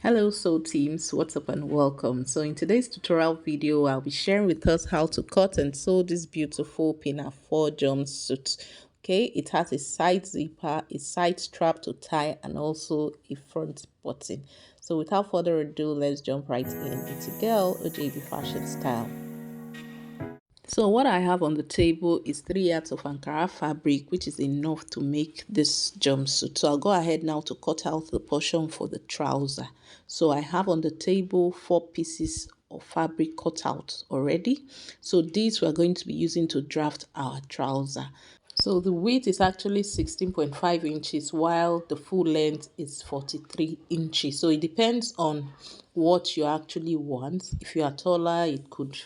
Hello Soul Teams, what's up and welcome. So in today's tutorial video, I'll be sharing with us how to cut and sew this beautiful Pinafore jumpsuit. Okay, it has a side zipper, a side strap to tie, and also a front button. So without further ado, let's jump right in. It's a girl, OJB fashion style. So what I have on the table is 3 yards of Ankara fabric, which is enough to make this jumpsuit. So I'll go ahead now to cut out the portion for the trouser. So I have on the table 4 pieces of fabric cut out already. So these we're going to be using to draft our trouser. So the width is actually 16.5 inches while the full length is 43 inches. So it depends on what you actually want. If you are taller, it could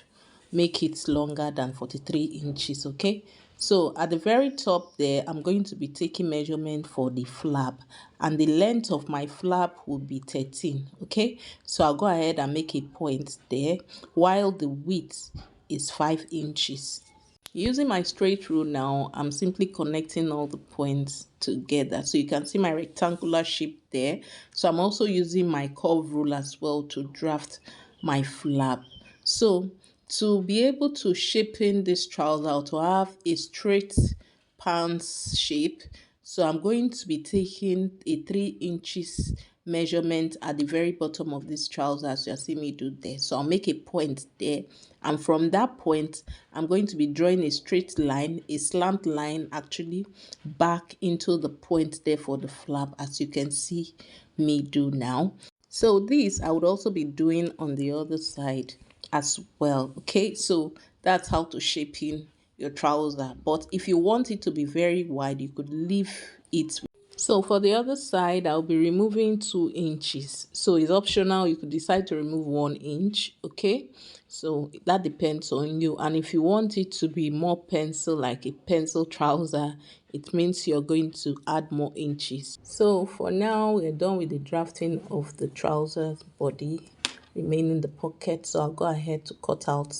make it longer than 43 inches. Okay, so at the very top there, I'm going to be taking measurement for the flap, and the length of my flap will be 13. Okay, so I'll go ahead and make a point there while the width is 5 inches. Using my straight rule now, I'm simply connecting all the points together. So you can see my rectangular shape there. So I'm also using my curve rule as well to draft my flap. So to be able to shape in this trouser or to have a straight pants shape, so I'm going to be taking a 3 inches measurement at the very bottom of this trouser, as you see me do there. So I'll make a point there, and from that point I'm going to be drawing a straight line, a slant line actually, back into the point there for the flap, as you can see me do now. So this I would also be doing on the other side as well. Okay, so that's how to shape in your trouser. But if you want it to be very wide, you could leave it. So for the other side, I'll be removing 2 inches. So it's optional. You could decide to remove 1 inch. Okay, so that depends on you. And if you want it to be more pencil, like a pencil trouser, it means you're going to add more inches. So for now, we're done with the drafting of the trouser body, remaining the pocket. So I'll go ahead to cut out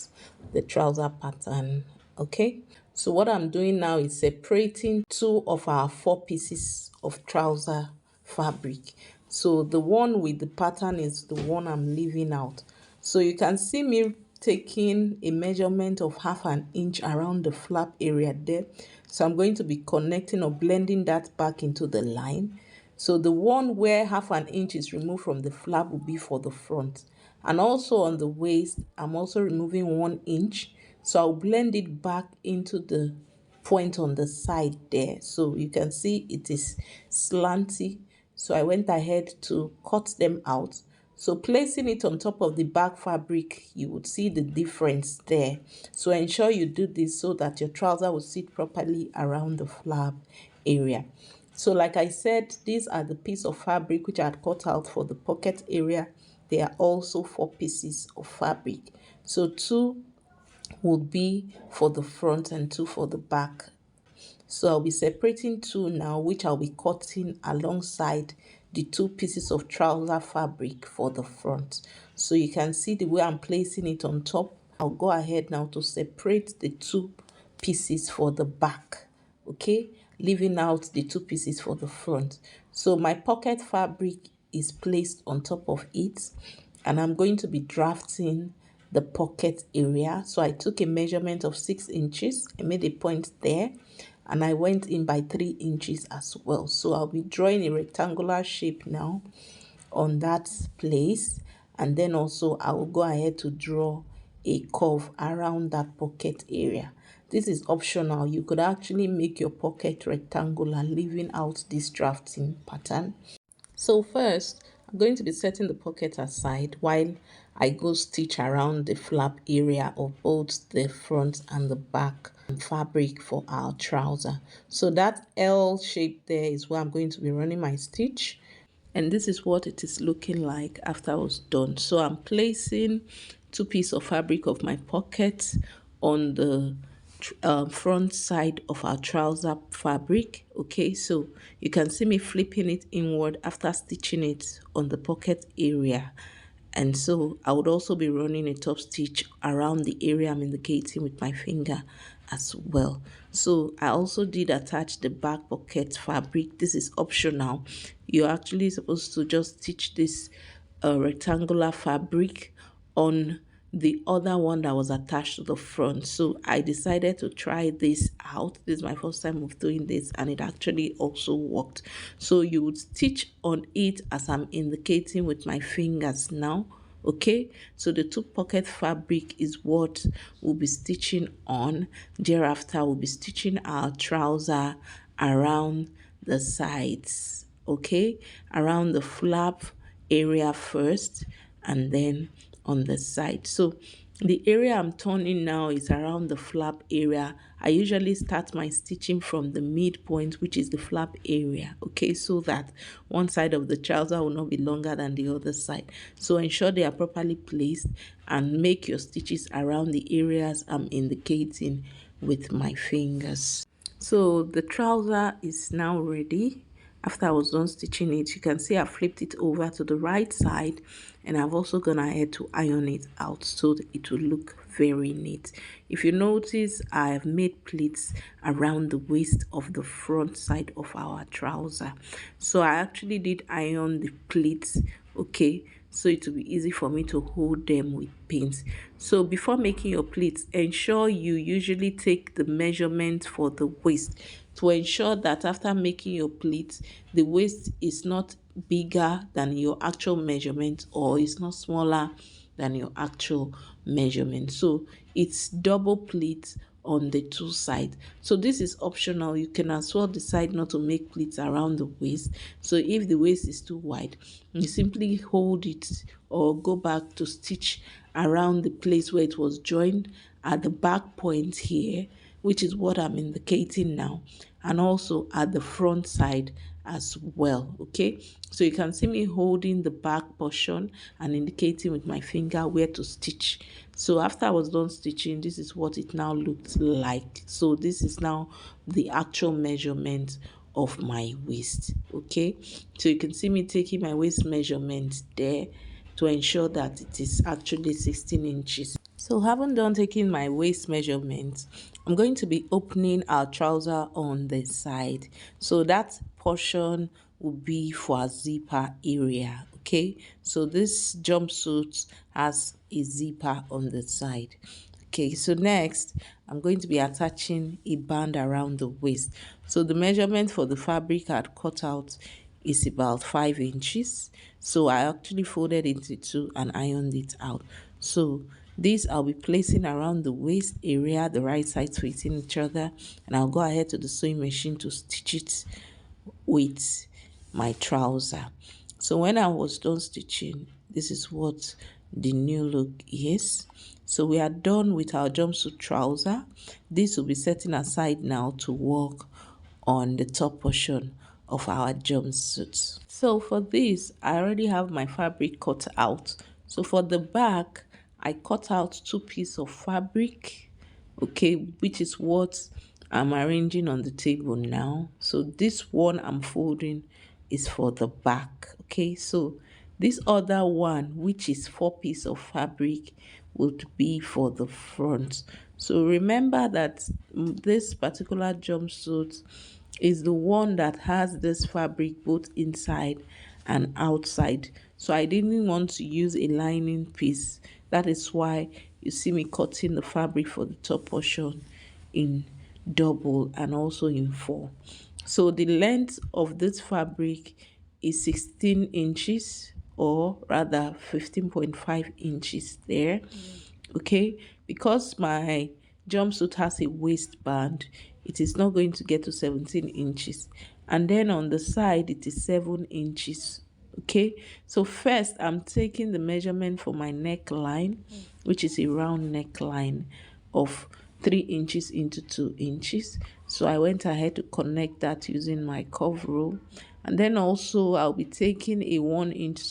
the trouser pattern. Okay, so what I'm doing now is separating 2 of our 4 pieces of trouser fabric. So the one with the pattern is the one I'm leaving out. So you can see me taking a measurement of 1/2 inch around the flap area there. So I'm going to be connecting or blending that back into the line. So the one where 1/2 inch is removed from the flap will be for the front. And also on the waist, I'm also removing 1 inch. So I'll blend it back into the point on the side there. So you can see it is slanty. So I went ahead to cut them out. So placing it on top of the back fabric, you would see the difference there. So ensure you do this so that your trouser will sit properly around the flap area. So like I said, these are the piece of fabric which I had cut out for the pocket area. They are also 4 pieces of fabric. So 2 would be for the front and 2 for the back. So I'll be separating 2 now, which I'll be cutting alongside the 2 pieces of trouser fabric for the front. So you can see the way I'm placing it on top. I'll go ahead now to separate the 2 pieces for the back. Okay, leaving out the 2 pieces for the front. So my pocket fabric is placed on top of it, and I'm going to be drafting the pocket area. So I took a measurement of 6 inches. I made a point there, and I went in by 3 inches as well. So I'll be drawing a rectangular shape now on that place, and then also I will go ahead to draw a curve around that pocket area. This is optional. You could actually make your pocket rectangular, leaving out this drafting pattern. So first, I'm going to be setting the pocket aside while I go stitch around the flap area of both the front and the back fabric for our trouser. So that L shape there is where I'm going to be running my stitch. And this is what it is looking like after I was done. So I'm placing 2 pieces of fabric of my pocket on the front side of our trouser fabric. Okay, so you can see me flipping it inward after stitching it on the pocket area. And so I would also be running a top stitch around the area I'm indicating with my finger as well. So I also did attach the back pocket fabric. This is optional. You're actually supposed to just stitch this a rectangular fabric on the other one that was attached to the front. So I decided to try this out. This is my first time of doing this, and it actually also worked. So you would stitch on it as I'm indicating with my fingers now. Okay, so the two pocket fabric is what we'll be stitching on. Thereafter we'll be stitching our trouser around the sides, okay, around the flap area first and then on the side. So the area I'm turning now is around the flap area. I usually start my stitching from the midpoint, which is the flap area, okay, so that one side of the trouser will not be longer than the other side. So ensure they are properly placed and make your stitches around the areas I'm indicating with my fingers. So the trouser is now ready. After I was done stitching it, you can see I flipped it over to the right side, and I've also gone ahead to iron it out so that it will look very neat. If you notice, I have made pleats around the waist of the front side of our trouser. So I actually did iron the pleats, okay, so it will be easy for me to hold them with pins. So before making your pleats, ensure you usually take the measurement for the waist to ensure that after making your pleats, the waist is not bigger than your actual measurement or is not smaller than your actual measurement. So it's double pleat on the two sides. So this is optional. You can as well decide not to make pleats around the waist. So if the waist is too wide, you simply hold it or go back to stitch around the place where it was joined at the back point here, which is what I'm indicating now, and also at the front side as well. Okay, so you can see me holding the back portion and indicating with my finger where to stitch. So after I was done stitching, this is what it now looked like. So this is now the actual measurement of my waist. Okay, so you can see me taking my waist measurement there to ensure that it is actually 16 inches. So having done taking my waist measurement, I'm going to be opening our trouser on the side. So that portion will be for our zipper area, okay? So this jumpsuit has a zipper on the side. Okay, so next, I'm going to be attaching a band around the waist. So the measurement for the fabric I had cut out is about 5 inches. So I actually folded into two and ironed it out. So this I'll be placing around the waist area, the right sides facing each other, and I'll go ahead to the sewing machine to stitch it with my trouser. So when I was done stitching, this is what the new look is. So we are done with our jumpsuit trouser. This will be setting aside now to work on the top portion of our jumpsuit. So for this, I already have my fabric cut out. So for the back, I cut out two pieces of fabric, okay, which is what I'm arranging on the table now. So this one I'm folding is for the back, okay. So this other one, which is 4 pieces of fabric, would be for the front. So remember that this particular jumpsuit is the one that has this fabric both inside and outside. So I didn't want to use a lining piece. That is why you see me cutting the fabric for the top portion in double and also in four. So the length of this fabric is 16 inches, or rather 15.5 inches there. Okay, because my jumpsuit has a waistband, it is not going to get to 17 inches, and then on the side it is 7 inches. Okay, so first I'm taking the measurement for my neckline, which is a round neckline of 3 inches into 2 inches. So I went ahead to connect that using my curve rule, and then also I'll be taking a 1 inch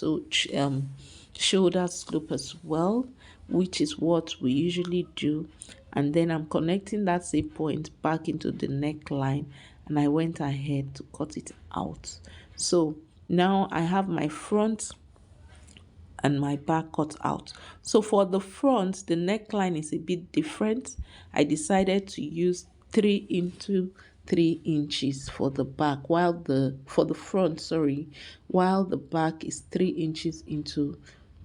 shoulder slope as well, which is what we usually do, and then I'm connecting that same point back into the neckline, and I went ahead to cut it out. So now I have my front and my back cut out. So for the front, the neckline is a bit different. I decided to use 3 into 3 inches for the back, while the for the front, sorry, while the back is 3 inches into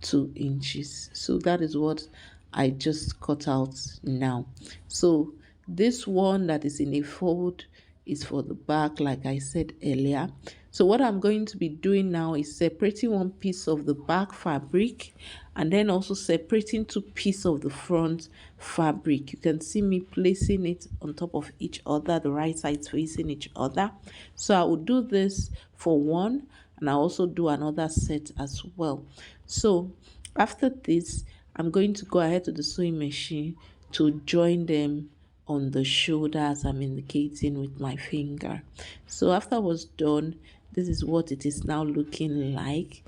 2 inches. So that is what I just cut out now. So this one that is in a fold is for the back, like I said earlier. So what I'm going to be doing now is separating one piece of the back fabric and then also separating two pieces of the front fabric. You can see me placing it on top of each other, the right sides facing each other. So I will do this for one, and I also do another set as well. So after this, I'm going to go ahead to the sewing machine to join them on the shoulder as I'm indicating with my finger. So after I was done, this is what it is now looking like.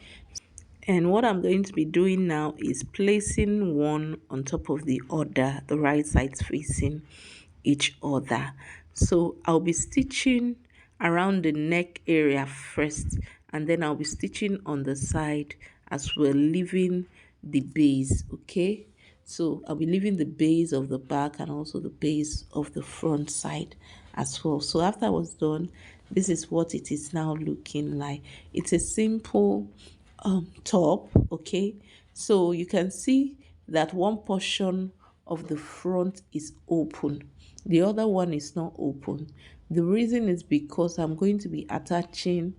And what I'm going to be doing now is placing one on top of the other, the right sides facing each other. So I'll be stitching around the neck area first, and then I'll be stitching on the side as we're leaving the base, okay? So I'll be leaving the base of the back and also the base of the front side as well. So after I was done, this is what it is now looking like. It's a simple top, okay? So you can see that one portion of the front is open, the other one is not open. The reason is because I'm going to be attaching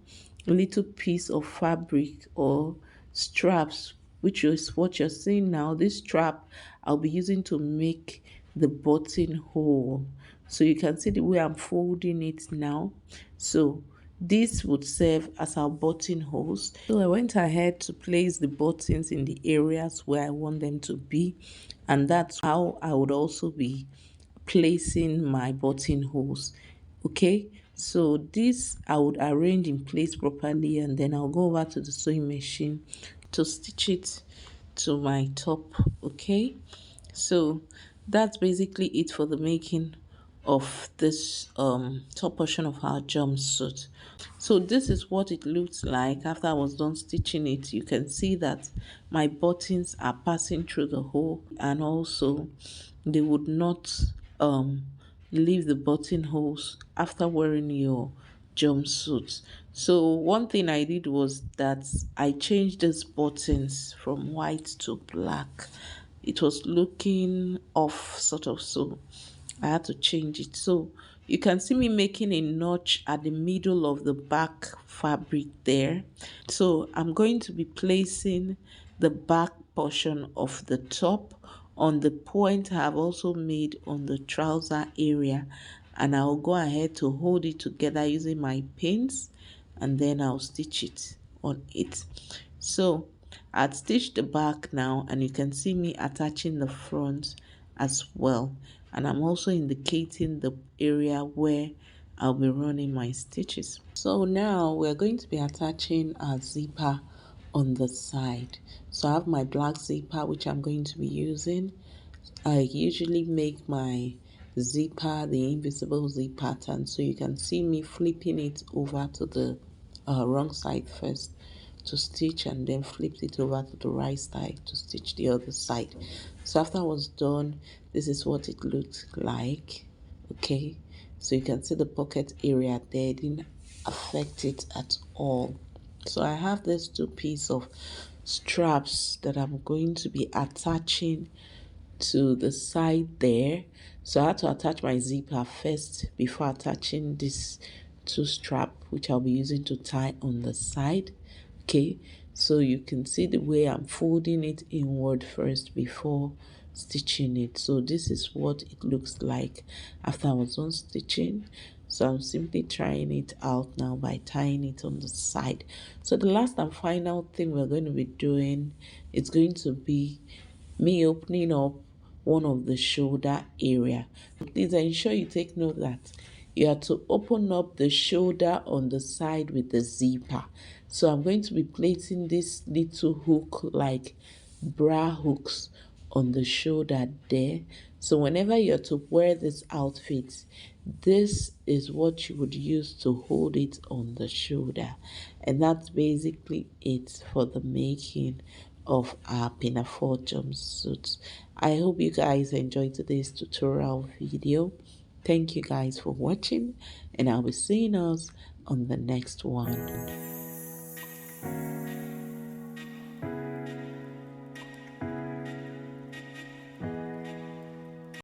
a little piece of fabric or straps, which is what you're seeing now. This strap I'll be using to make the buttonhole. So you can see the way I'm folding it now. So this would serve as our buttonholes. So I went ahead to place the buttons in the areas where I want them to be, and that's how I would also be placing my buttonholes. Okay, so this I would arrange in place properly, and then I'll go over to the sewing machine to stitch it to my top. Okay, so that's basically it for the making of this top portion of our jumpsuit. So this is what it looks like after I was done stitching it. You can see that my buttons are passing through the hole, and also they would not leave the buttonholes after wearing your jumpsuit. So one thing I did was that I changed these buttons from white to black. It was looking off sort of, so I had to change it. So you can see me making a notch at the middle of the back fabric there. So I'm going to be placing the back portion of the top on the point I have also made on the trouser area, and I'll go ahead to hold it together using my pins, and then I'll stitch it on it. So I'd stitched the back now, and you can see me attaching the front as well, and I'm also indicating the area where I'll be running my stitches. So now we're going to be attaching our zipper on the side. So I have my black zipper which I'm going to be using. I usually make my zipper the invisible zip pattern, so you can see me flipping it over to the wrong side first to stitch, and then flipped it over to the right side to stitch the other side. So after I was done, this is what it looked like. Okay, so you can see the pocket area there didn't affect it at all. So I have these two pieces of straps that I'm going to be attaching to the side there. So I had to attach my zipper first before attaching this two strap, which I'll be using to tie on the side. Okay, so you can see the way I'm folding it inward first before stitching it. So this is what it looks like after I was done stitching. So I'm simply trying it out now by tying it on the side. So the last and final thing we're going to be doing is going to be me opening up one of the shoulder area. Please ensure you take note that you have to open up the shoulder on the side with the zipper. So I'm going to be placing this little hook like bra hooks on the shoulder there. So whenever you're to wear this outfit, this is what you would use to hold it on the shoulder. And that's basically it for the making of our Pinafore jumpsuit. I hope you guys enjoyed today's tutorial video. Thank you guys for watching, and I'll be seeing us on the next one.